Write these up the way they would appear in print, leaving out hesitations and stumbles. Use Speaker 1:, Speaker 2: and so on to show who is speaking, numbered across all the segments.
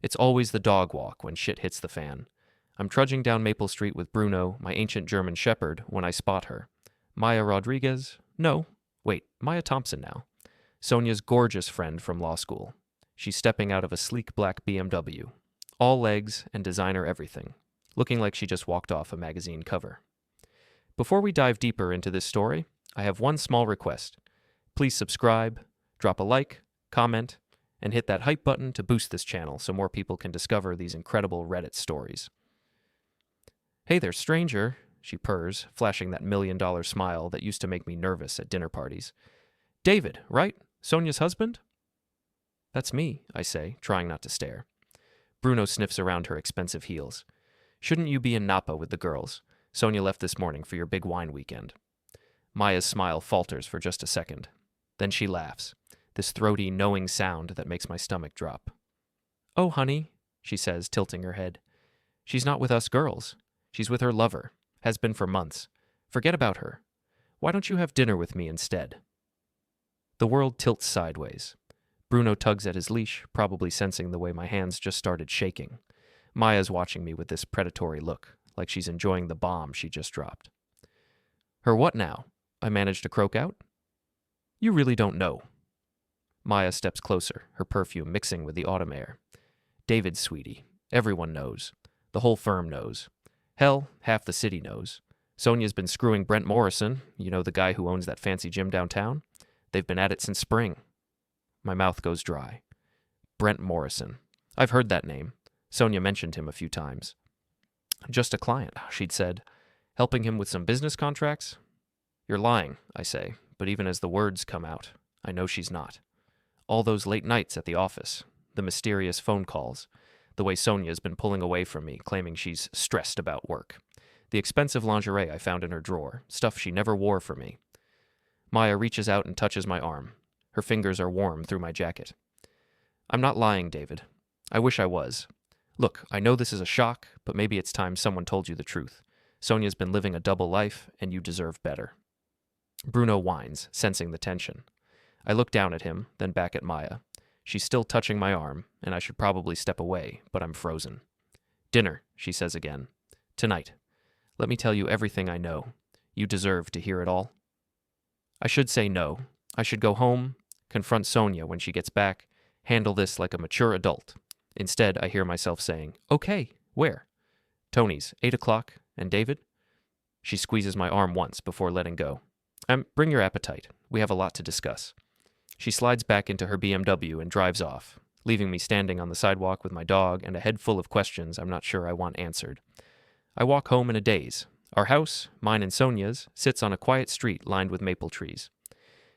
Speaker 1: It's always the dog walk when shit hits the fan. I'm trudging down Maple Street with Bruno, my ancient German shepherd, when I spot her. Maya Rodriguez? No. Wait, Maya Thompson now. Sonia's gorgeous friend from law school. She's stepping out of a sleek black BMW. All legs and designer everything. Looking like she just walked off a magazine cover. Before we dive deeper into this story, I have one small request. Please subscribe, drop a like, comment, and hit that hype button to boost this channel so more people can discover these incredible Reddit stories. Hey there, stranger, she purrs, flashing that $1 million smile that used to make me nervous at dinner parties. David, right? Sonia's husband? That's me, I say, trying not to stare. Bruno sniffs around her expensive heels. Shouldn't you be in Napa with the girls? Sonia left this morning for your big wine weekend. Maya's smile falters for just a second. Then she laughs, this throaty, knowing sound that makes my stomach drop. Oh, honey, she says, tilting her head. She's not with us girls. She's with her lover. Has been for months. Forget about her. Why don't you have dinner with me instead? The world tilts sideways. Bruno tugs at his leash, probably sensing the way my hands just started shaking. Maya's watching me with this predatory look, like she's enjoying the bomb she just dropped. Her what now? I managed to croak out. You really don't know. Maya steps closer, her perfume mixing with the autumn air. David, sweetie. Everyone knows. The whole firm knows. Hell, half the city knows. Sonia's been screwing Brent Morrison, you know, the guy who owns that fancy gym downtown. They've been at it since spring. My mouth goes dry. Brent Morrison. I've heard that name. Sonia mentioned him a few times. Just a client, she'd said. Helping him with some business contracts? You're lying, I say, but even as the words come out, I know she's not. All those late nights at the office, the mysterious phone calls, the way Sonia's been pulling away from me, claiming she's stressed about work, the expensive lingerie I found in her drawer, stuff she never wore for me. Maya reaches out and touches my arm. Her fingers are warm through my jacket. I'm not lying, David. I wish I was. Look, I know this is a shock, but maybe it's time someone told you the truth. Sonia's been living a double life, and you deserve better. Bruno whines, sensing the tension. I look down at him, then back at Maya. She's still touching my arm, and I should probably step away, but I'm frozen. Dinner, she says again. Tonight. Let me tell you everything I know. You deserve to hear it all. I should say no. I should go home, confront Sonia when she gets back, handle this like a mature adult. Instead, I hear myself saying, okay, where? Tony's, 8 o'clock, and David? She squeezes my arm once before letting go. Bring your appetite. We have a lot to discuss. She slides back into her BMW and drives off, leaving me standing on the sidewalk with my dog and a head full of questions I'm not sure I want answered. I walk home in a daze. Our house, mine and Sonia's, sits on a quiet street lined with maple trees.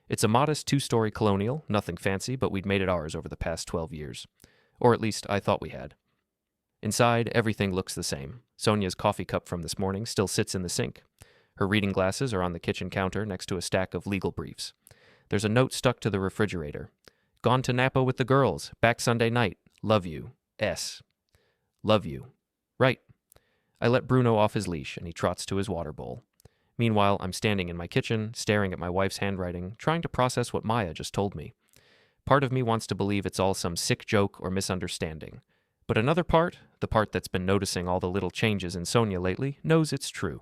Speaker 1: It's a modest 2-story colonial, nothing fancy, but we'd made it ours over the past 12 years. Or at least I thought we had. Inside, everything looks the same. Sonia's coffee cup from this morning still sits in the sink. Her reading glasses are on the kitchen counter next to a stack of legal briefs. There's a note stuck to the refrigerator. Gone to Napa with the girls. Back Sunday night. Love you. S. Love you. Right. I let Bruno off his leash, and he trots to his water bowl. Meanwhile, I'm standing in my kitchen, staring at my wife's handwriting, trying to process what Maya just told me. Part of me wants to believe it's all some sick joke or misunderstanding. But another part, the part that's been noticing all the little changes in Sonia lately, knows it's true.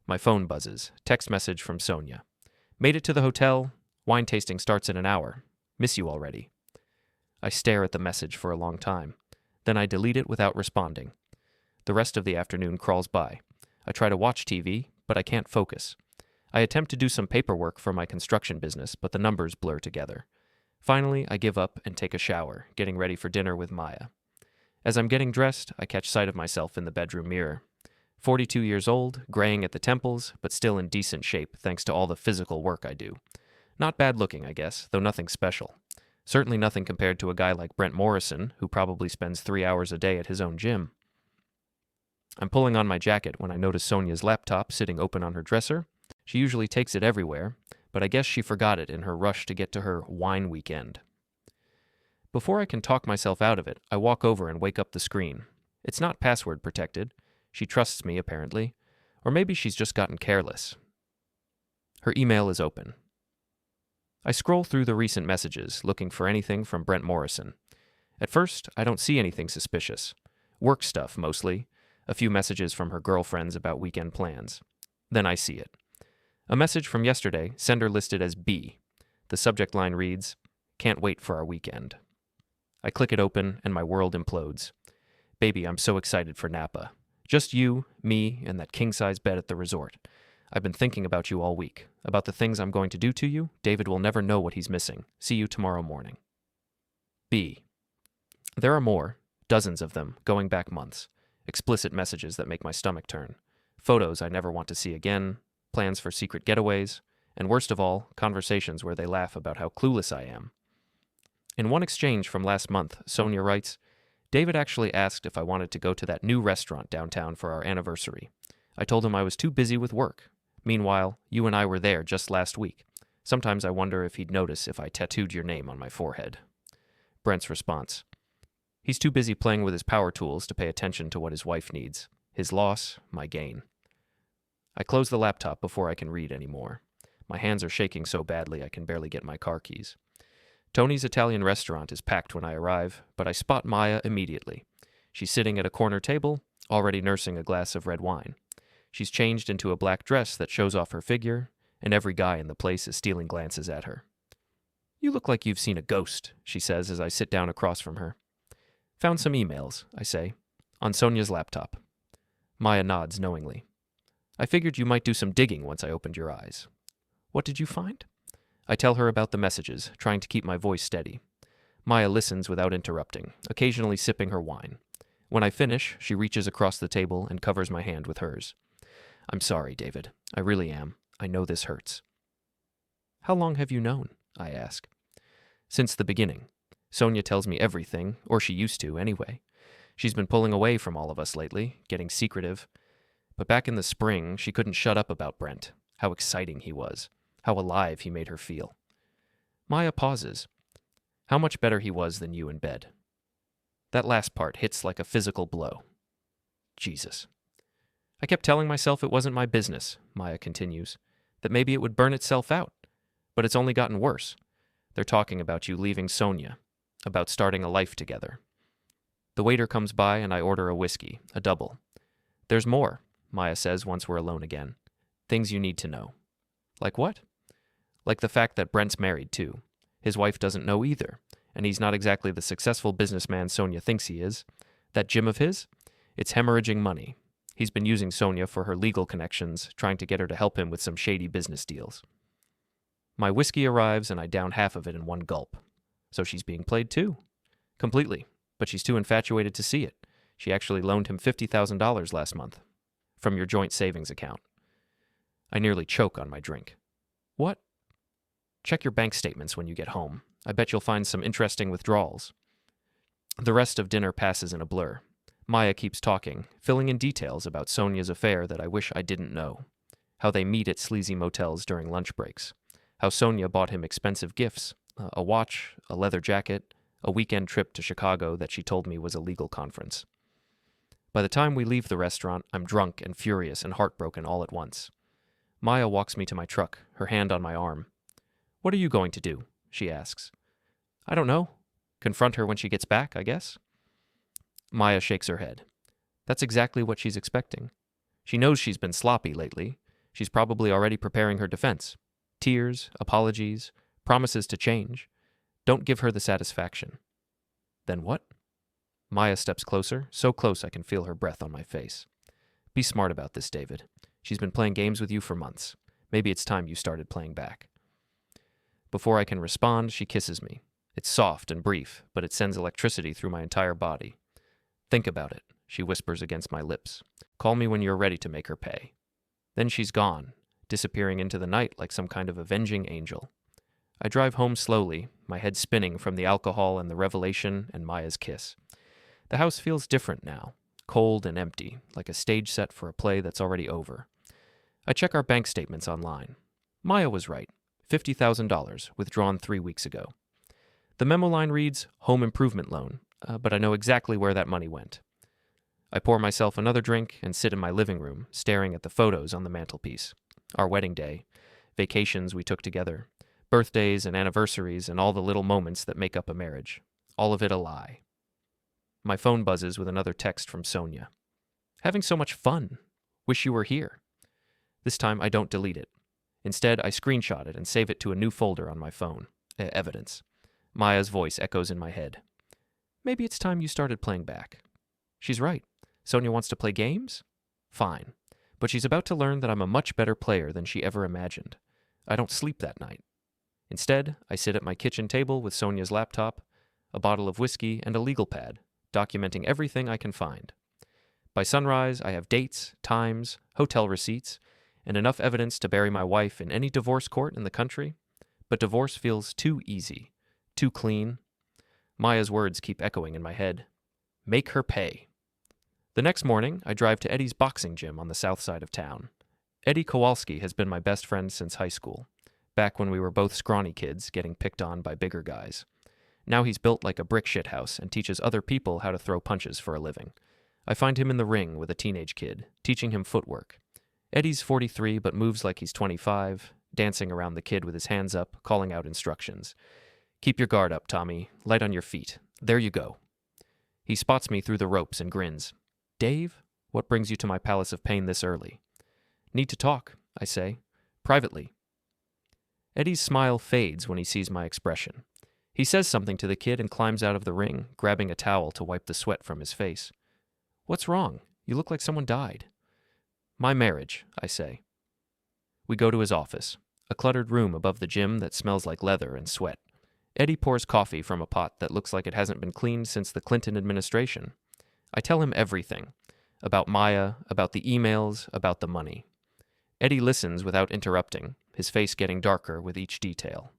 Speaker 1: My phone buzzes. Text message from Sonia. Made it to the hotel. Wine tasting starts in an hour. Miss you already. I stare at the message for a long time. Then I delete it without responding. The rest of the afternoon crawls by. I try to watch TV, but I can't focus. I attempt to do some paperwork for my construction business, but the numbers blur together. Finally, I give up and take a shower, getting ready for dinner with Maya. As I'm getting dressed, I catch sight of myself in the bedroom mirror. 42 years old, graying at the temples, but still in decent shape thanks to all the physical work I do. Not bad looking, I guess, though nothing special. Certainly nothing compared to a guy like Brent Morrison, who probably spends 3 hours a day at his own gym. I'm pulling on my jacket when I notice Sonia's laptop sitting open on her dresser. She usually takes it everywhere, but I guess she forgot it in her rush to get to her wine weekend. Before I can talk myself out of it, I walk over and wake up the screen. It's not password protected. She trusts me, apparently. Or maybe she's just gotten careless. Her email is open. I scroll through the recent messages, looking for anything from Brent Morrison. At first, I don't see anything suspicious. Work stuff, mostly. A few messages from her girlfriends about weekend plans. Then I see it. A message from yesterday, sender listed as B. The subject line reads, "Can't wait for our weekend." I click it open, and my world implodes. Baby, I'm so excited for Napa. Just you, me, and that king-size bed at the resort. I've been thinking about you all week. About the things I'm going to do to you. David will never know what he's missing. See you tomorrow morning. B. There are more, dozens of them, going back months. Explicit messages that make my stomach turn. Photos I never want to see again. Plans for secret getaways. And worst of all, conversations where they laugh about how clueless I am. In one exchange from last month, Sonia writes, David actually asked if I wanted to go to that new restaurant downtown for our anniversary. I told him I was too busy with work. Meanwhile, you and I were there just last week. Sometimes I wonder if he'd notice if I tattooed your name on my forehead. Brent's response. He's too busy playing with his power tools to pay attention to what his wife needs. His loss, my gain. I close the laptop before I can read anymore. My hands are shaking so badly I can barely get my car keys. Tony's Italian restaurant is packed when I arrive, but I spot Maya immediately. She's sitting at a corner table, already nursing a glass of red wine. She's changed into a black dress that shows off her figure, and every guy in the place is stealing glances at her. You look like you've seen a ghost, she says as I sit down across from her. Found some emails, I say, on Sonia's laptop. Maya nods knowingly. I figured you might do some digging once I opened your eyes. What did you find? I tell her about the messages, trying to keep my voice steady. Maya listens without interrupting, occasionally sipping her wine. When I finish, she reaches across the table and covers my hand with hers. I'm sorry, David. I really am. I know this hurts. How long have you known? I ask. Since the beginning. Sonia tells me everything, or she used to anyway. She's been pulling away from all of us lately, getting secretive. But back in the spring, she couldn't shut up about Brent, how exciting he was, how alive he made her feel. Maya pauses. How much better he was than you in bed. That last part hits like a physical blow. Jesus. I kept telling myself it wasn't my business, Maya continues, that maybe it would burn itself out. But it's only gotten worse. They're talking about you leaving Sonia, about starting a life together. The waiter comes by and I order a whiskey, a double. There's more, Maya says once we're alone again. Things you need to know. Like what? Like the fact that Brent's married too. His wife doesn't know either, and he's not exactly the successful businessman Sonia thinks he is. That gym of his? It's hemorrhaging money. He's been using Sonia for her legal connections, trying to get her to help him with some shady business deals. My whiskey arrives and I down half of it in one gulp. So she's being played too. Completely. But she's too infatuated to see it. She actually loaned him $50,000 last month. From your joint savings account. I nearly choke on my drink. What? Check your bank statements when you get home. I bet you'll find some interesting withdrawals. The rest of dinner passes in a blur. Maya keeps talking, filling in details about Sonia's affair that I wish I didn't know. How they meet at sleazy motels during lunch breaks. How Sonia bought him expensive gifts, a watch, a leather jacket, a weekend trip to Chicago that she told me was a legal conference. By the time we leave the restaurant, I'm drunk and furious and heartbroken all at once. Maya walks me to my truck, her hand on my arm. What are you going to do? She asks. I don't know. Confront her when she gets back, I guess. Maya shakes her head. That's exactly what she's expecting. She knows she's been sloppy lately. She's probably already preparing her defense. Tears, apologies, promises to change. Don't give her the satisfaction. Then what? Maya steps closer, so close I can feel her breath on my face. Be smart about this, David. She's been playing games with you for months. Maybe it's time you started playing back. Before I can respond, she kisses me. It's soft and brief, but it sends electricity through my entire body. Think about it, she whispers against my lips. Call me when you're ready to make her pay. Then she's gone, disappearing into the night like some kind of avenging angel. I drive home slowly, my head spinning from the alcohol and the revelation and Maya's kiss. The house feels different now, cold and empty, like a stage set for a play that's already over. I check our bank statements online. Maya was right. $50,000 withdrawn 3 weeks ago. The memo line reads, home improvement loan, but I know exactly where that money went. I pour myself another drink and sit in my living room, staring at the photos on the mantelpiece. Our wedding day, vacations we took together, birthdays and anniversaries and all the little moments that make up a marriage. All of it a lie. My phone buzzes with another text from Sonia. Having so much fun. Wish you were here. This time I don't delete it. Instead, I screenshot it and save it to a new folder on my phone. Evidence. Maya's voice echoes in my head. Maybe it's time you started playing back. She's right. Sonia wants to play games? Fine. But she's about to learn that I'm a much better player than she ever imagined. I don't sleep that night. Instead, I sit at my kitchen table with Sonia's laptop, a bottle of whiskey, and a legal pad, documenting everything I can find. By sunrise, I have dates, times, hotel receipts, and enough evidence to bury my wife in any divorce court in the country. But divorce feels too easy, too clean. Maya's words keep echoing in my head. Make her pay. The next morning, I drive to Eddie's boxing gym on the south side of town. Eddie Kowalski has been my best friend since high school, back when we were both scrawny kids getting picked on by bigger guys. Now he's built like a brick shithouse and teaches other people how to throw punches for a living. I find him in the ring with a teenage kid, teaching him footwork. Eddie's 43 but moves like he's 25, dancing around the kid with his hands up, calling out instructions. Keep your guard up, Tommy. Light on your feet. There you go. He spots me through the ropes and grins. Dave, what brings you to my palace of pain this early? Need to talk, I say. Privately. Eddie's smile fades when he sees my expression. He says something to the kid and climbs out of the ring, grabbing a towel to wipe the sweat from his face. What's wrong? You look like someone died. My marriage, I say. We go to his office, a cluttered room above the gym that smells like leather and sweat. Eddie pours coffee from a pot that looks like it hasn't been cleaned since the Clinton administration. I tell him everything. About Maya, about the emails, about the money. Eddie listens without interrupting, his face getting darker with each detail.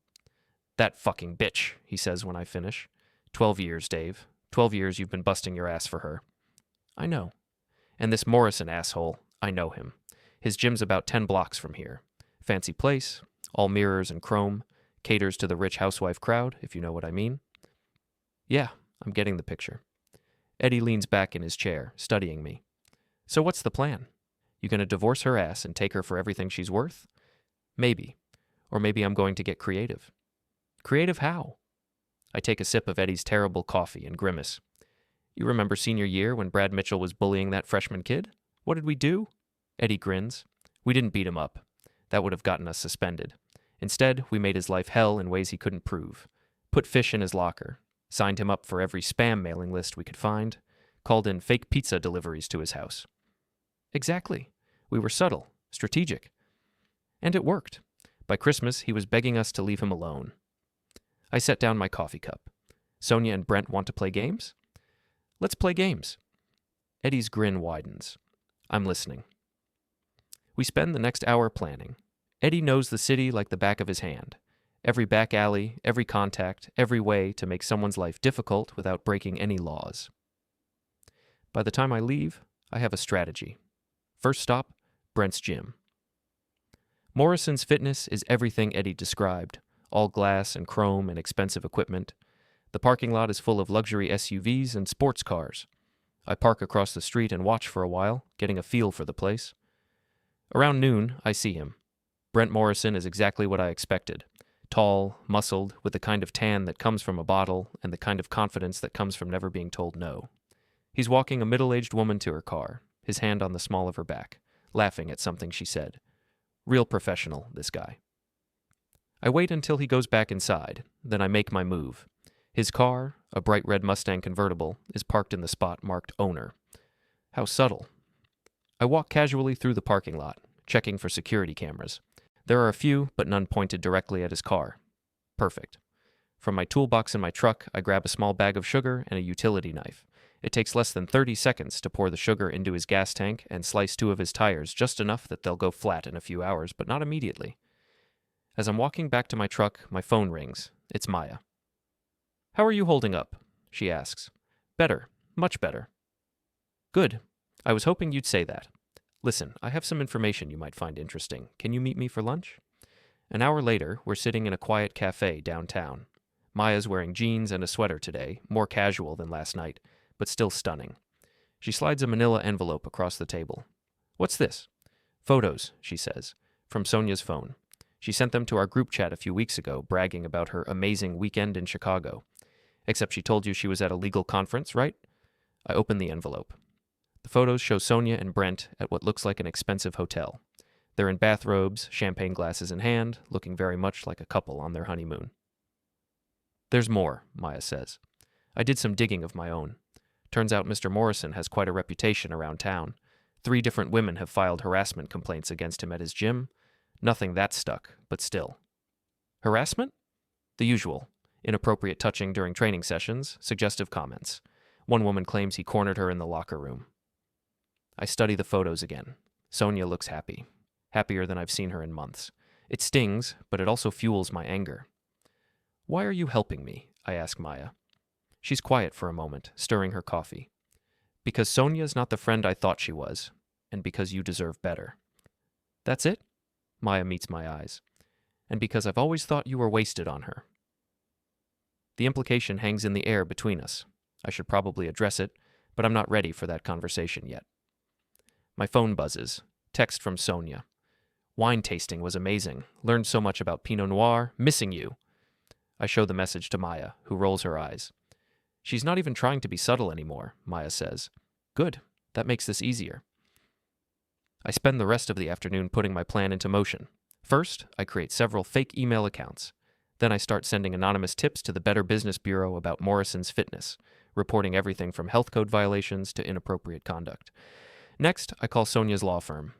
Speaker 1: That fucking bitch, he says when I finish. 12 years, Dave. 12 years you've been busting your ass for her. I know. And this Morrison asshole, I know him. His gym's about 10 blocks from here. Fancy place, all mirrors and chrome, caters to the rich housewife crowd, if you know what I mean. Yeah, I'm getting the picture. Eddie leans back in his chair, studying me. So what's the plan? You gonna divorce her ass and take her for everything she's worth? Maybe. Or maybe I'm going to get creative. Creative how? I take a sip of Eddie's terrible coffee and grimace. You remember senior year when Brad Mitchell was bullying that freshman kid? What did we do? Eddie grins. We didn't beat him up. That would have gotten us suspended. Instead, we made his life hell in ways he couldn't prove. Put fish in his locker. Signed him up for every spam mailing list we could find. Called in fake pizza deliveries to his house. Exactly. We were subtle, strategic. And it worked. By Christmas, he was begging us to leave him alone. I set down my coffee cup. Sonia and Brent want to play games? Let's play games. Eddie's grin widens. I'm listening. We spend the next hour planning. Eddie knows the city like the back of his hand. Every back alley, every contact, every way to make someone's life difficult without breaking any laws. By the time I leave, I have a strategy. First stop, Brent's gym. Morrison's Fitness is everything Eddie described, all glass and chrome and expensive equipment. The parking lot is full of luxury SUVs and sports cars. I park across the street and watch for a while, getting a feel for the place. Around noon, I see him. Brent Morrison is exactly what I expected. Tall, muscled, with the kind of tan that comes from a bottle and the kind of confidence that comes from never being told no. He's walking a middle-aged woman to her car, his hand on the small of her back, laughing at something she said. Real professional, this guy. I wait until he goes back inside, then I make my move. His car, a bright red Mustang convertible, is parked in the spot marked owner. How subtle. I walk casually through the parking lot, checking for security cameras. There are a few, but none pointed directly at his car. Perfect. From my toolbox in my truck, I grab a small bag of sugar and a utility knife. It takes less than 30 seconds to pour the sugar into his gas tank and slice 2 of his tires just enough that they'll go flat in a few hours, but not immediately. As I'm walking back to my truck, my phone rings. It's Maya. How are you holding up? She asks. Better. Much better. Good. I was hoping you'd say that. Listen, I have some information you might find interesting. Can you meet me for lunch? An hour later, we're sitting in a quiet cafe downtown. Maya's wearing jeans and a sweater today, more casual than last night, but still stunning. She slides a manila envelope across the table. What's this? Photos, she says, from Sonia's phone. She sent them to our group chat a few weeks ago, bragging about her amazing weekend in Chicago. Except she told you she was at a legal conference, right? I open the envelope. The photos show Sonia and Brent at what looks like an expensive hotel. They're in bathrobes, champagne glasses in hand, looking very much like a couple on their honeymoon. There's more, Maya says. I did some digging of my own. Turns out Mr. Morrison has quite a reputation around town. 3 different women have filed harassment complaints against him at his gym. Nothing that stuck, but still. Harassment? The usual. Inappropriate touching during training sessions, suggestive comments. One woman claims he cornered her in the locker room. I study the photos again. Sonia looks happy. Happier than I've seen her in months. It stings, but it also fuels my anger. Why are you helping me? I ask Maya. She's quiet for a moment, stirring her coffee. Because Sonia's not the friend I thought she was, and because you deserve better. That's it? Maya meets my eyes. And because I've always thought you were wasted on her. The implication hangs in the air between us. I should probably address it, but I'm not ready for that conversation yet. My phone buzzes. Text from Sonia. Wine tasting was amazing. Learned so much about Pinot Noir. Missing you. I show the message to Maya, who rolls her eyes. She's not even trying to be subtle anymore, Maya says. Good. That makes this easier. I spend the rest of the afternoon putting my plan into motion. First, I create several fake email accounts. Then I start sending anonymous tips to the Better Business Bureau about Morrison's fitness, reporting everything from health code violations to inappropriate conduct. Next, I call Sonia's law firm.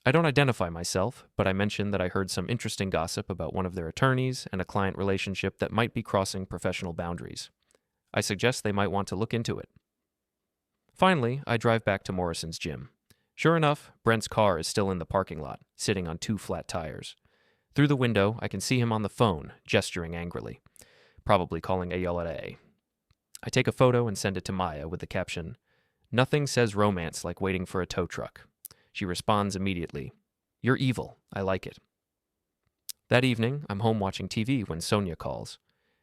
Speaker 1: I don't identify myself, but I mention that I heard some interesting gossip about one of their attorneys and a client relationship that might be crossing professional boundaries. I suggest they might want to look into it. Finally, I drive back to Morrison's gym. Sure enough, Brent's car is still in the parking lot, sitting on 2 flat tires. Through the window, I can see him on the phone, gesturing angrily, probably calling ALA. I take a photo and send it to Maya with the caption, "Nothing says romance like waiting for a tow truck." She responds immediately, "You're evil. I like it." That evening, I'm home watching TV when Sonia calls.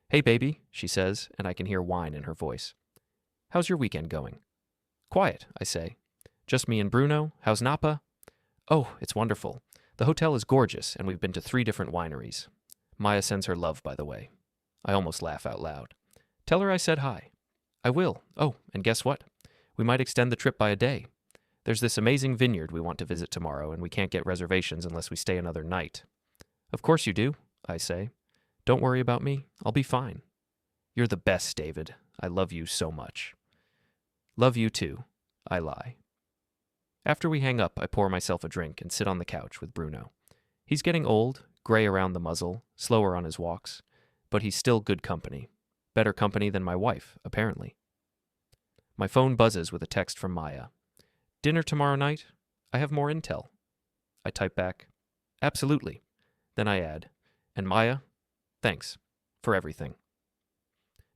Speaker 1: "Hey, baby," she says, and I can hear whine in her voice. "How's your weekend going?" "Quiet," I say. "Just me and Bruno? How's Napa?" "Oh, it's wonderful. The hotel is gorgeous, and we've been to 3 different wineries." Maya sends her love, by the way. I almost laugh out loud. "Tell her I said hi." "I will. Oh, and guess what? We might extend the trip by a day. There's this amazing vineyard we want to visit tomorrow, and we can't get reservations unless we stay another night." "Of course you do," I say. "Don't worry about me. I'll be fine." "You're the best, David. I love you so much." "Love you too," I lie. After we hang up, I pour myself a drink and sit on the couch with Bruno. He's getting old, gray around the muzzle, slower on his walks, but he's still good company. Better company than my wife, apparently. My phone buzzes with a text from Maya. "Dinner tomorrow night? I have more intel." I type back, "Absolutely." Then I add, "And Maya, thanks for everything."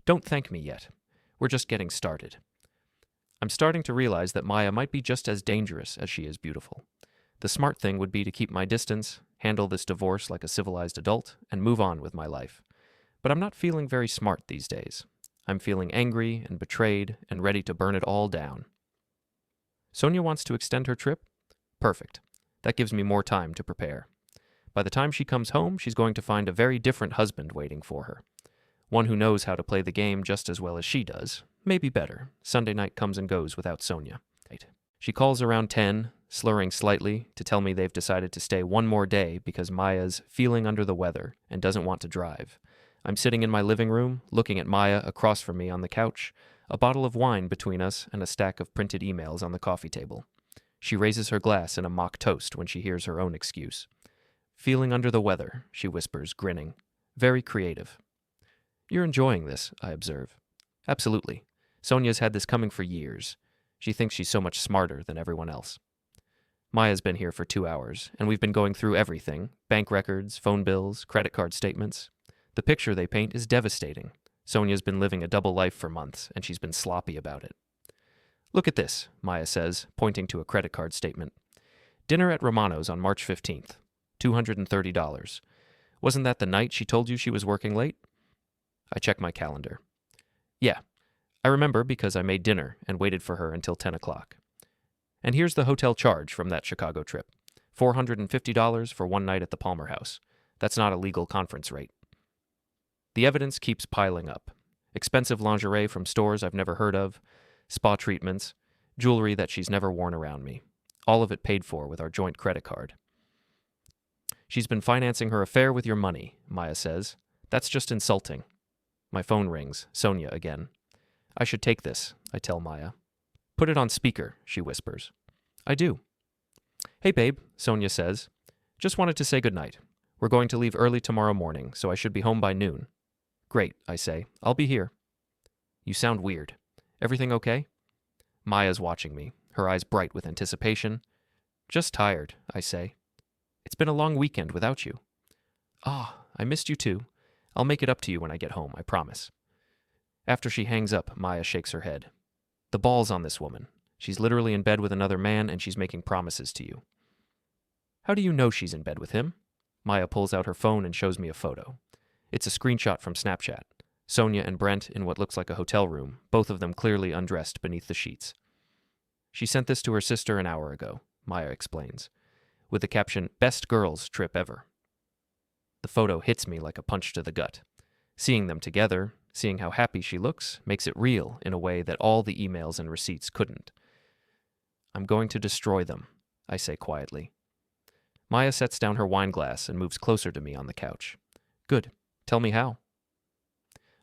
Speaker 1: Don't thank me yet. We're just getting started. I'm starting to realize that Maya might be just as dangerous as she is beautiful. The smart thing would be to keep my distance, handle this divorce like a civilized adult, and move on with my life. But I'm not feeling very smart these days. I'm feeling angry and betrayed and ready to burn it all down. Sonia wants to extend her trip? Perfect. That gives me more time to prepare. By the time she comes home, she's going to find a very different husband waiting for her. One who knows how to play the game just as well as she does. Maybe better. Sunday night comes and goes without Sonia. She calls around 10, slurring slightly, to tell me they've decided to stay one more day because Maya's feeling under the weather and doesn't want to drive. I'm sitting in my living room, looking at Maya across from me on the couch, a bottle of wine between us and a stack of printed emails on the coffee table. She raises her glass in a mock toast when she hears her own excuse. "Feeling under the weather," she whispers, grinning. "Very creative." "You're enjoying this," I observe. "Absolutely. Sonia's had this coming for years. She thinks she's so much smarter than everyone else." Maya's been here for 2 hours, and we've been going through everything: bank records, phone bills, credit card statements. The picture they paint is devastating. Sonia's been living a double life for months, and she's been sloppy about it. "Look at this," Maya says, pointing to a credit card statement. "Dinner at Romano's on March 15th. $230. Wasn't that the night she told you she was working late?" I check my calendar. "Yeah. I remember because I made dinner and waited for her until 10 o'clock. And here's the hotel charge from that Chicago trip. $450 for one night at the Palmer House. That's not a legal conference rate." The evidence keeps piling up. Expensive lingerie from stores I've never heard of, spa treatments, jewelry that she's never worn around me. All of it paid for with our joint credit card. She's been financing her affair with your money, Maya says. That's just insulting. My phone rings, Sonia again. I should take this, I tell Maya. Put it on speaker, she whispers. I do. Hey babe, Sonia says. Just wanted to say goodnight. We're going to leave early tomorrow morning, so I should be home by noon. Great, I say. I'll be here. You sound weird. Everything okay? Maya's watching me, her eyes bright with anticipation. Just tired, I say. It's been a long weekend without you. Ah, I missed you too. I'll make it up to you when I get home, I promise. After she hangs up, Maya shakes her head. The ball's on this woman. She's literally in bed with another man and she's making promises to you. How do you know she's in bed with him? Maya pulls out her phone and shows me a photo. It's a screenshot from Snapchat. Sonia and Brent in what looks like a hotel room, both of them clearly undressed beneath the sheets. She sent this to her sister an hour ago, Maya explains, with the caption, "Best girls trip ever." The photo hits me like a punch to the gut. Seeing them together, seeing how happy she looks, makes it real in a way that all the emails and receipts couldn't. I'm going to destroy them, I say quietly. Maya sets down her wine glass and moves closer to me on the couch. Good. Tell me how.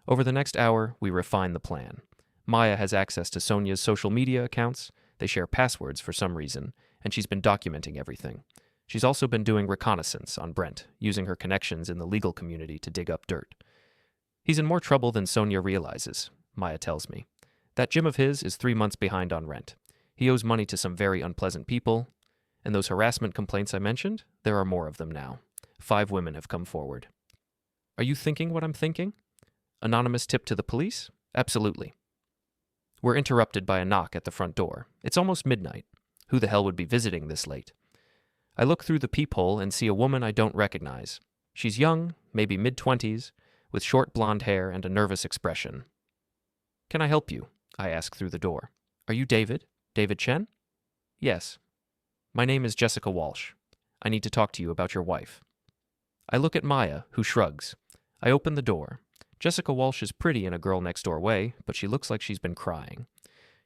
Speaker 1: Over the next hour, we refine the plan. Maya has access to Sonia's social media accounts. They share passwords for some reason, and she's been documenting everything. She's also been doing reconnaissance on Brent, using her connections in the legal community to dig up dirt. He's in more trouble than Sonia realizes, Maya tells me. That gym of his is 3 months behind on rent. He owes money to some very unpleasant people, and those harassment complaints I mentioned, there are more of them now. 5 women have come forward. Are you thinking what I'm thinking? Anonymous tip to the police? Absolutely. We're interrupted by a knock at the front door. It's almost midnight. Who the hell would be visiting this late? I look through the peephole and see a woman I don't recognize. She's young, maybe mid-20s, with short blonde hair and a nervous expression. Can I help you? I ask through the door. Are you David? David Chen? Yes. My name is Jessica Walsh. I need to talk to you about your wife. I look at Maya, who shrugs. I open the door. Jessica Walsh is pretty in a girl next door way, but she looks like she's been crying.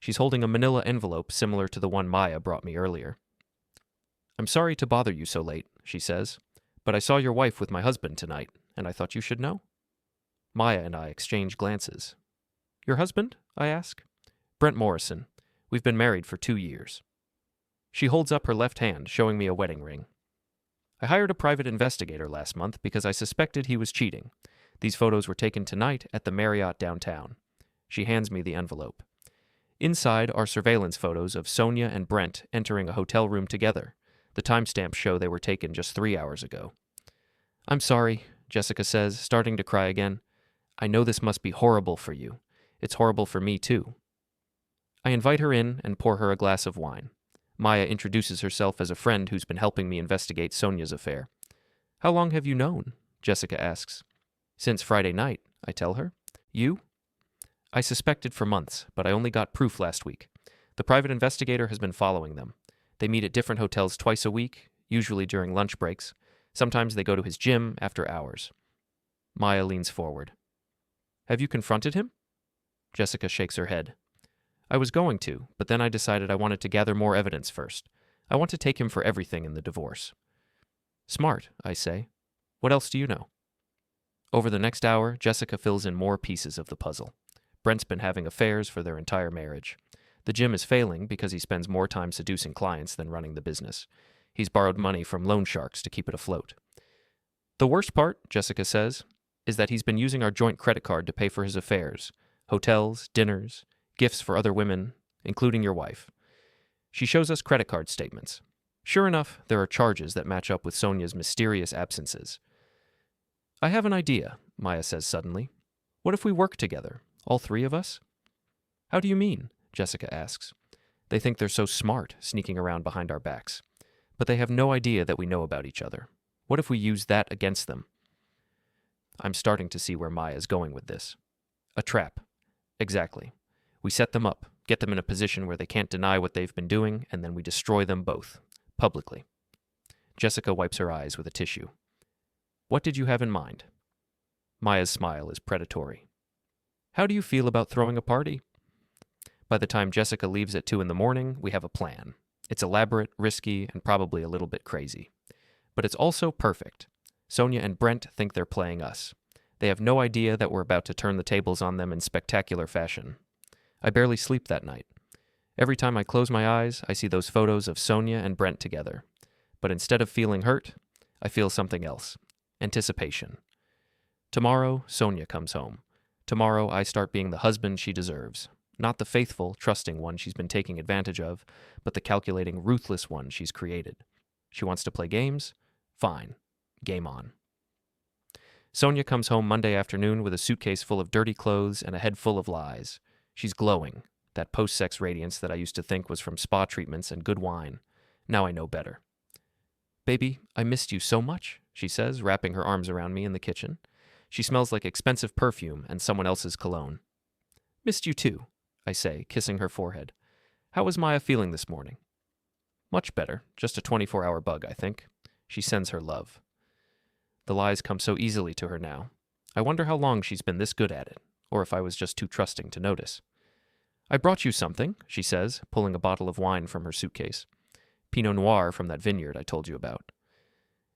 Speaker 1: She's holding a manila envelope similar to the one Maya brought me earlier. I'm sorry to bother you so late, she says, but I saw your wife with my husband tonight, and I thought you should know. Maya and I exchange glances. Your husband? I ask. Brent Morrison. We've been married for 2 years. She holds up her left hand, showing me a wedding ring. I hired a private investigator last month because I suspected he was cheating. These photos were taken tonight at the Marriott downtown. She hands me the envelope. Inside are surveillance photos of Sonia and Brent entering a hotel room together. The timestamps show they were taken just 3 hours ago. I'm sorry, Jessica says, starting to cry again. I know this must be horrible for you. It's horrible for me, too. I invite her in and pour her a glass of wine. Maya introduces herself as a friend who's been helping me investigate Sonia's affair. How long have you known? Jessica asks. Since Friday night, I tell her. You? I suspected for months, but I only got proof last week. The private investigator has been following them. They meet at different hotels twice a week, usually during lunch breaks. Sometimes they go to his gym after hours. Maya leans forward. Have you confronted him? Jessica shakes her head. I was going to, but then I decided I wanted to gather more evidence first. I want to take him for everything in the divorce. Smart, I say. What else do you know? Over the next hour, Jessica fills in more pieces of the puzzle. Brent's been having affairs for their entire marriage. The gym is failing because he spends more time seducing clients than running the business. He's borrowed money from loan sharks to keep it afloat. The worst part, Jessica says, is that he's been using our joint credit card to pay for his affairs. Hotels, dinners, gifts for other women, including your wife. She shows us credit card statements. Sure enough, there are charges that match up with Sonia's mysterious absences. I have an idea, Maya says suddenly. What if we work together, all 3 of us? How do you mean? Jessica asks. They think they're so smart, sneaking around behind our backs. But they have no idea that we know about each other. What if we use that against them? I'm starting to see where Maya's going with this. A trap. Exactly. We set them up, get them in a position where they can't deny what they've been doing, and then we destroy them both, publicly. Jessica wipes her eyes with a tissue. What did you have in mind? Maya's smile is predatory. How do you feel about throwing a party? By the time Jessica leaves at 2 in the morning, we have a plan. It's elaborate, risky, and probably a little bit crazy. But it's also perfect. Sonia and Brent think they're playing us. They have no idea that we're about to turn the tables on them in spectacular fashion. I barely sleep that night. Every time I close my eyes, I see those photos of Sonia and Brent together. But instead of feeling hurt, I feel something else. Anticipation. Tomorrow, Sonia comes home. Tomorrow, I start being the husband she deserves. Not the faithful, trusting one she's been taking advantage of, but the calculating, ruthless one she's created. She wants to play games? Fine. Game on. Sonia comes home Monday afternoon with a suitcase full of dirty clothes and a head full of lies. She's glowing, that post-sex radiance that I used to think was from spa treatments and good wine. Now I know better. "Baby, I missed you so much," she says, wrapping her arms around me in the kitchen. She smells like expensive perfume and someone else's cologne. "Missed you too," I say, kissing her forehead. "How was Maya feeling this morning?" "Much better. Just a 24-hour bug, I think." She sends her love. The lies come so easily to her now. I wonder how long she's been this good at it, or if I was just too trusting to notice. "I brought you something," she says, pulling a bottle of wine from her suitcase. Pinot Noir from that vineyard I told you about.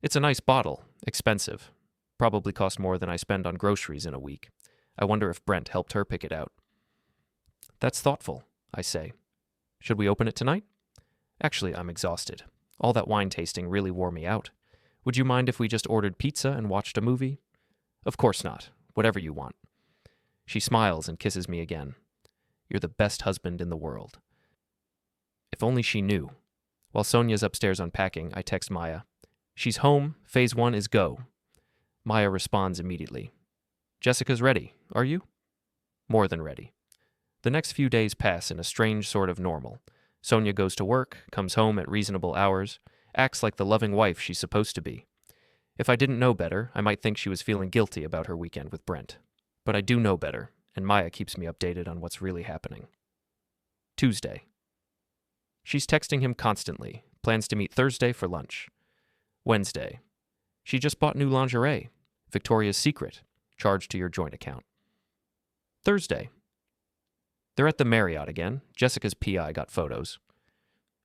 Speaker 1: It's a nice bottle, expensive. Probably cost more than I spend on groceries in a week. I wonder if Brent helped her pick it out. "That's thoughtful," I say. "Should we open it tonight?" Actually, I'm exhausted. All that wine tasting really wore me out. Would you mind if we just ordered pizza and watched a movie? Of course not. Whatever you want. She smiles and kisses me again. You're the best husband in the world. If only she knew. While Sonia's upstairs unpacking, I text Maya. She's home. Phase 1 is go. Maya responds immediately. Jessica's ready. Are you? More than ready. The next few days pass in a strange sort of normal. Sonia goes to work, comes home at reasonable hours, acts like the loving wife she's supposed to be. If I didn't know better, I might think she was feeling guilty about her weekend with Brent. But I do know better, and Maya keeps me updated on what's really happening. Tuesday. She's texting him constantly, plans to meet Thursday for lunch. Wednesday. She just bought new lingerie. Victoria's Secret, charged to your joint account. Thursday. They're at the Marriott again. Jessica's PI got photos.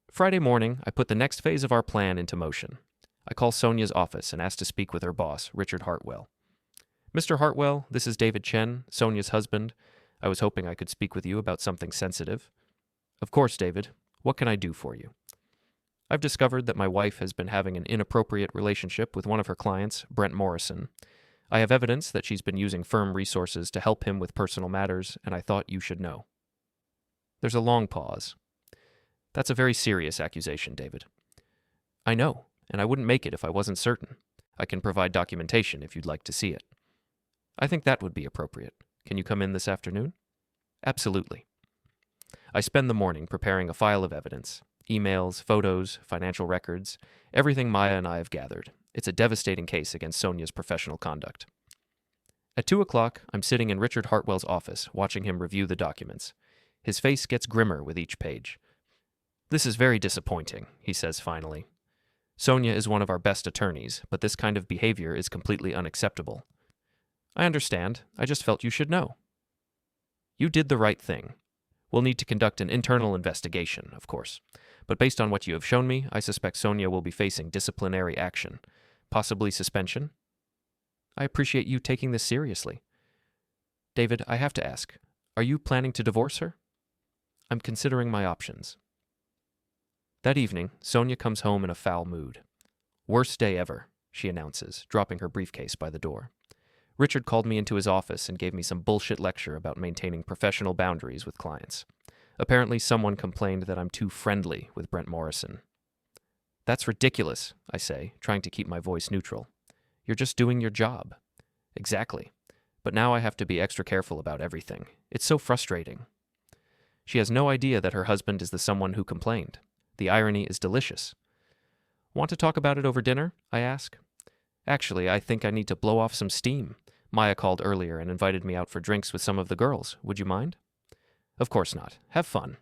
Speaker 1: Friday morning, I put the next phase of our plan into motion. I call Sonia's office and ask to speak with her boss, Richard Hartwell. "Mr. Hartwell, this is David Chen, Sonia's husband. I was hoping I could speak with you about something sensitive." "Of course, David. What can I do for you?" "I've discovered that my wife has been having an inappropriate relationship with one of her clients, Brent Morrison. I have evidence that she's been using firm resources to help him with personal matters, and I thought you should know." There's a long pause. "That's a very serious accusation, David." "I know, and I wouldn't make it if I wasn't certain. I can provide documentation if you'd like to see it." "I think that would be appropriate. Can you come in this afternoon?" "Absolutely." I spend the morning preparing a file of evidence. Emails, photos, financial records, everything Maya and I have gathered. It's a devastating case against Sonia's professional conduct. At 2 o'clock, I'm sitting in Richard Hartwell's office, watching him review the documents. His face gets grimmer with each page. "This is very disappointing," he says finally. "Sonia is one of our best attorneys, but this kind of behavior is completely unacceptable." "I understand. I just felt you should know." "You did the right thing. We'll need to conduct an internal investigation, of course. But based on what you have shown me, I suspect Sonia will be facing disciplinary action, possibly suspension." "I appreciate you taking this seriously." "David, I have to ask, are you planning to divorce her?" "I'm considering my options." That evening, Sonia comes home in a foul mood. "Worst day ever," she announces, dropping her briefcase by the door. Richard called me into his office and gave me some bullshit lecture about maintaining professional boundaries with clients. Apparently, someone complained that I'm too friendly with Brent Morrison. "That's ridiculous," I say, trying to keep my voice neutral. "You're just doing your job." "Exactly. But now I have to be extra careful about everything. It's so frustrating." She has no idea that her husband is the someone who complained. The irony is delicious. "Want to talk about it over dinner?" I ask. "Actually, I think I need to blow off some steam. Maya called earlier and invited me out for drinks with some of the girls. Would you mind?" "Of course not. Have fun."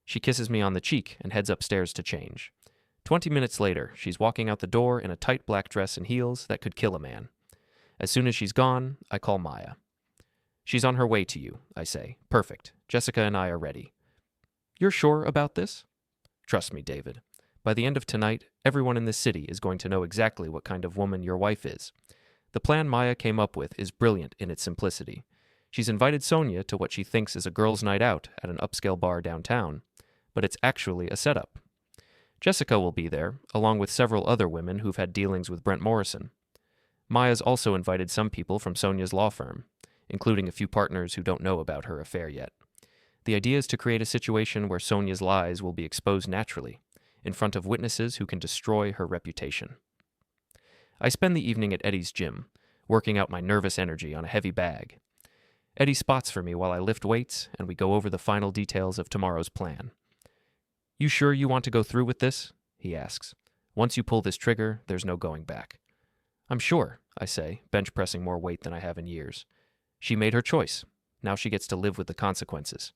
Speaker 1: She kisses me on the cheek and heads upstairs to change. 20 minutes later, she's walking out the door in a tight black dress and heels that could kill a man. As soon as she's gone, I call Maya. "She's on her way to you," I say. "Perfect. Jessica and I are ready. You're sure about this? Trust me, David. By the end of tonight, everyone in this city is going to know exactly what kind of woman your wife is. The plan Maya came up with is brilliant in its simplicity. She's invited Sonia to what she thinks is a girls' night out at an upscale bar downtown, but it's actually a setup. Jessica will be there, along with several other women who've had dealings with Brent Morrison. Maya's also invited some people from Sonia's law firm, including a few partners who don't know about her affair yet. The idea is to create a situation where Sonia's lies will be exposed naturally, in front of witnesses who can destroy her reputation. I spend the evening at Eddie's gym, working out my nervous energy on a heavy bag. Eddie spots for me while I lift weights, and we go over the final details of tomorrow's plan. You sure you want to go through with this? He asks. Once you pull this trigger, there's no going back. I'm sure, I say, bench pressing more weight than I have in years. She made her choice. Now she gets to live with the consequences.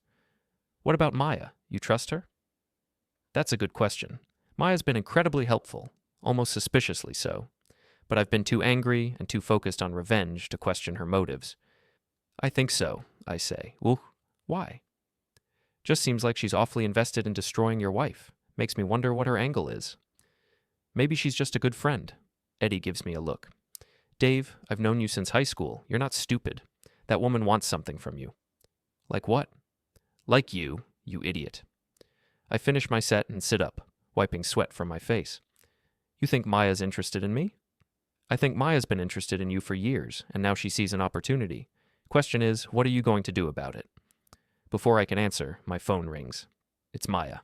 Speaker 1: What about Maya? You trust her? That's a good question. Maya's been incredibly helpful, almost suspiciously so. But I've been too angry and too focused on revenge to question her motives. I think so, I say. Well, why? Just seems like she's awfully invested in destroying your wife. Makes me wonder what her angle is. Maybe she's just a good friend. Eddie gives me a look. Dave, I've known you since high school. You're not stupid. That woman wants something from you. Like what? Like you idiot. I finish my set and sit up, wiping sweat from my face. You think Maya's interested in me? I think Maya's been interested in you for years, and now she sees an opportunity. Question is, what are you going to do about it? Before I can answer, my phone rings. It's Maya.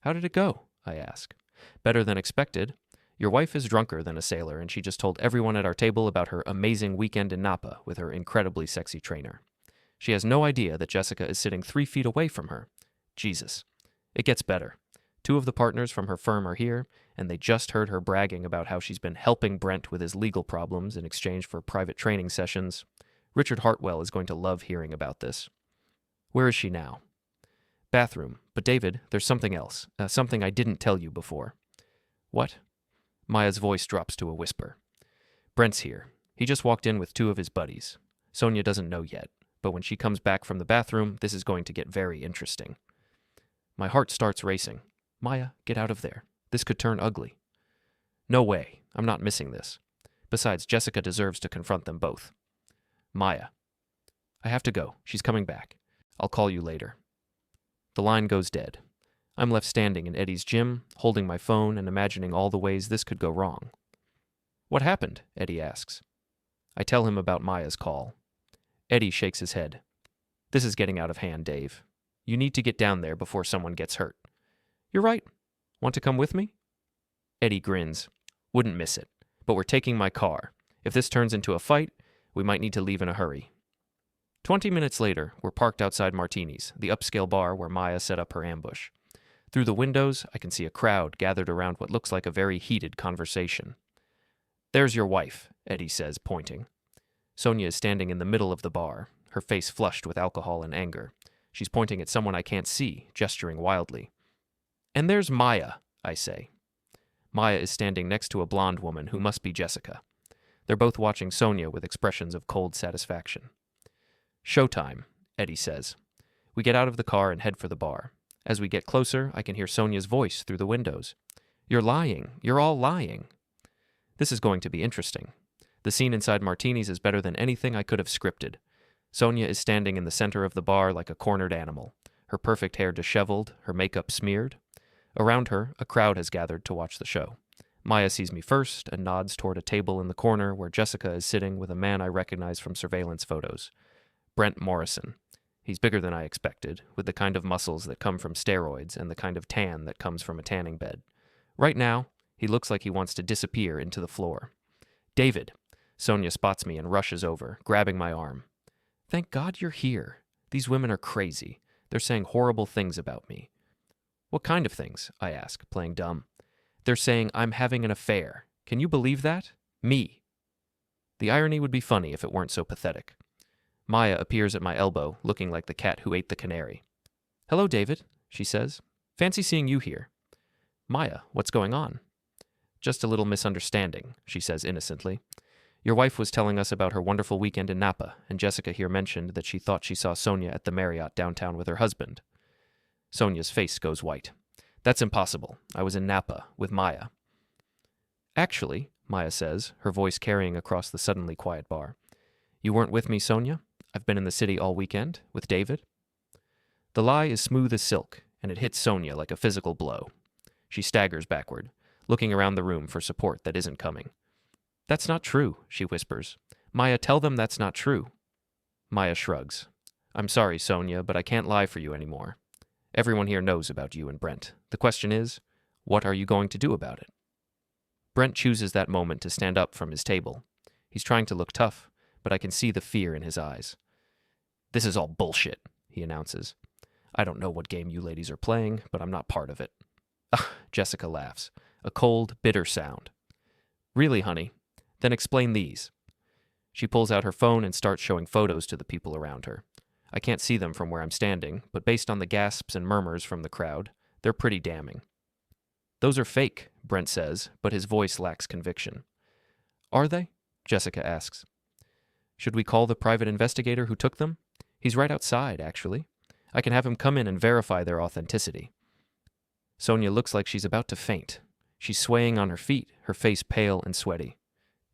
Speaker 1: How did it go? I ask. Better than expected. Your wife is drunker than a sailor, and she just told everyone at our table about her amazing weekend in Napa with her incredibly sexy trainer. She has no idea that Jessica is sitting 3 feet away from her. Jesus. It gets better. 2 of the partners from her firm are here, and they just heard her bragging about how she's been helping Brent with his legal problems in exchange for private training sessions. Richard Hartwell is going to love hearing about this. Where is she now? Bathroom. But David, there's something else. Something I didn't tell you before. What? Maya's voice drops to a whisper. Brent's here. He just walked in with 2 of his buddies. Sonia doesn't know yet, but when she comes back from the bathroom, this is going to get very interesting. My heart starts racing. Maya, get out of there. This could turn ugly. No way. I'm not missing this. Besides, Jessica deserves to confront them both. Maya. I have to go. She's coming back. I'll call you later. The line goes dead. I'm left standing in Eddie's gym, holding my phone and imagining all the ways this could go wrong. What happened? Eddie asks. I tell him about Maya's call. Eddie shakes his head. This is getting out of hand, Dave. You need to get down there before someone gets hurt. You're right. Want to come with me? Eddie grins. Wouldn't miss it. But we're taking my car. If this turns into a fight, we might need to leave in a hurry. 20 minutes later, we're parked outside Martini's, the upscale bar where Maya set up her ambush. Through the windows, I can see a crowd gathered around what looks like a very heated conversation. There's your wife, Eddie says, pointing. Sonia is standing in the middle of the bar, her face flushed with alcohol and anger. She's pointing at someone I can't see, gesturing wildly. And there's Maya, I say. Maya is standing next to a blonde woman who must be Jessica. They're both watching Sonia with expressions of cold satisfaction. Showtime, Eddie says. We get out of the car and head for the bar. As we get closer, I can hear Sonia's voice through the windows. You're lying. You're all lying. This is going to be interesting. The scene inside Martini's is better than anything I could have scripted. Sonia is standing in the center of the bar like a cornered animal, her perfect hair disheveled, her makeup smeared. Around her, a crowd has gathered to watch the show. Maya sees me first and nods toward a table in the corner where Jessica is sitting with a man I recognize from surveillance photos. Brent Morrison. He's bigger than I expected, with the kind of muscles that come from steroids and the kind of tan that comes from a tanning bed. Right now, he looks like he wants to disappear into the floor. David! Sonia spots me and rushes over, grabbing my arm. Thank God you're here. These women are crazy. They're saying horrible things about me. What kind of things? I ask, playing dumb. They're saying I'm having an affair. Can you believe that? Me. The irony would be funny if it weren't so pathetic. Maya appears at my elbow, looking like the cat who ate the canary. Hello, David, she says. Fancy seeing you here. Maya, what's going on? Just a little misunderstanding, she says innocently. Your wife was telling us about her wonderful weekend in Napa, and Jessica here mentioned that she thought she saw Sonia at the Marriott downtown with her husband. Sonia's face goes white. That's impossible. I was in Napa with Maya. Actually, Maya says, her voice carrying across the suddenly quiet bar. You weren't with me, Sonia? I've been in the city all weekend, with David. The lie is smooth as silk, and it hits Sonia like a physical blow. She staggers backward, looking around the room for support that isn't coming. That's not true, she whispers. Maya, tell them that's not true. Maya shrugs. I'm sorry, Sonia, but I can't lie for you anymore. Everyone here knows about you and Brent. The question is, what are you going to do about it? Brent chooses that moment to stand up from his table. He's trying to look tough, but I can see the fear in his eyes. This is all bullshit, he announces. I don't know what game you ladies are playing, but I'm not part of it. Jessica laughs. A cold, bitter sound. Really, honey? Then explain these. She pulls out her phone and starts showing photos to the people around her. I can't see them from where I'm standing, but based on the gasps and murmurs from the crowd, they're pretty damning. Those are fake, Brent says, but his voice lacks conviction. Are they? Jessica asks. Should we call the private investigator who took them? He's right outside, actually. I can have him come in and verify their authenticity. Sonia looks like she's about to faint. She's swaying on her feet, her face pale and sweaty.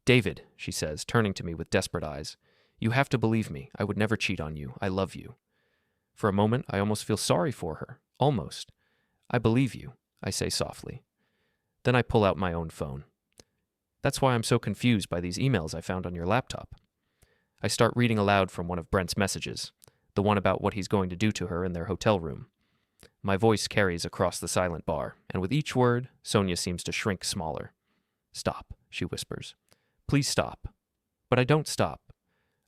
Speaker 1: David, she says, turning to me with desperate eyes, you have to believe me. I would never cheat on you. I love you. For a moment, I almost feel sorry for her. Almost. I believe you, I say softly. Then I pull out my own phone. That's why I'm so confused by these emails I found on your laptop. I start reading aloud from one of Brent's messages, the one about what he's going to do to her in their hotel room. My voice carries across the silent bar, and with each word, Sonia seems to shrink smaller. Stop, she whispers. Please stop. But I don't stop.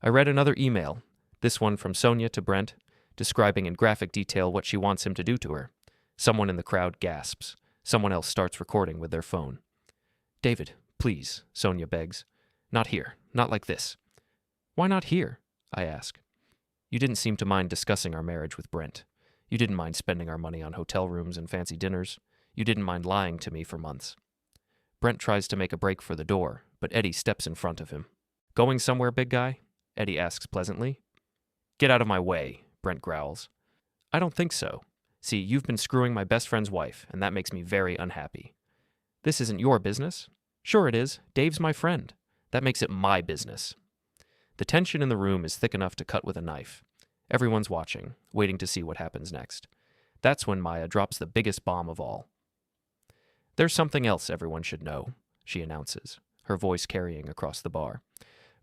Speaker 1: I read another email, this one from Sonia to Brent, describing in graphic detail what she wants him to do to her. Someone in the crowd gasps. Someone else starts recording with their phone. David, please, Sonia begs. Not here. Not like this. Why not here? I ask. You didn't seem to mind discussing our marriage with Brent. You didn't mind spending our money on hotel rooms and fancy dinners. You didn't mind lying to me for months. Brent tries to make a break for the door, but Eddie steps in front of him. Going somewhere, big guy? Eddie asks pleasantly. Get out of my way, Brent growls. I don't think so. See, you've been screwing my best friend's wife, and that makes me very unhappy. This isn't your business. Sure it is. Dave's my friend. That makes it my business. The tension in the room is thick enough to cut with a knife. Everyone's watching, waiting to see what happens next. That's when Maya drops the biggest bomb of all. There's something else everyone should know, she announces, her voice carrying across the bar.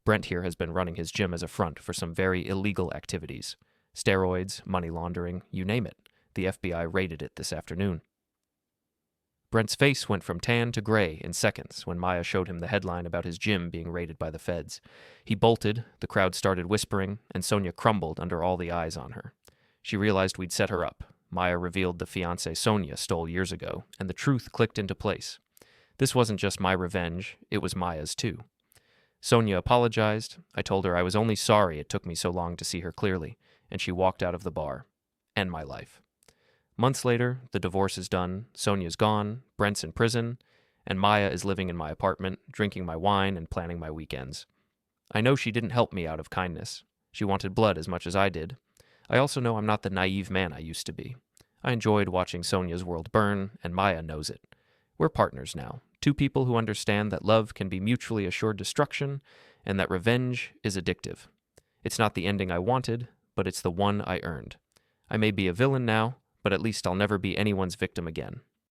Speaker 1: Brent here has been running his gym as a front for some very illegal activities. Steroids, money laundering, you name it. The FBI raided it this afternoon. Brent's face went from tan to gray in seconds when Maya showed him the headline about his gym being raided by the feds. He bolted, the crowd started whispering, and Sonia crumbled under all the eyes on her. She realized we'd set her up. Maya revealed the fiancé Sonia stole years ago, and the truth clicked into place. This wasn't just my revenge, it was Maya's too. Sonia apologized. I told her I was only sorry it took me so long to see her clearly, and she walked out of the bar. End my life. Months later, the divorce is done, Sonia's gone, Brent's in prison, and Maya is living in my apartment, drinking my wine and planning my weekends. I know she didn't help me out of kindness. She wanted blood as much as I did. I also know I'm not the naive man I used to be. I enjoyed watching Sonia's world burn, and Maya knows it. We're partners now, two people who understand that love can be mutually assured destruction, and that revenge is addictive. It's not the ending I wanted, but it's the one I earned. I may be a villain now, but at least I'll never be anyone's victim again.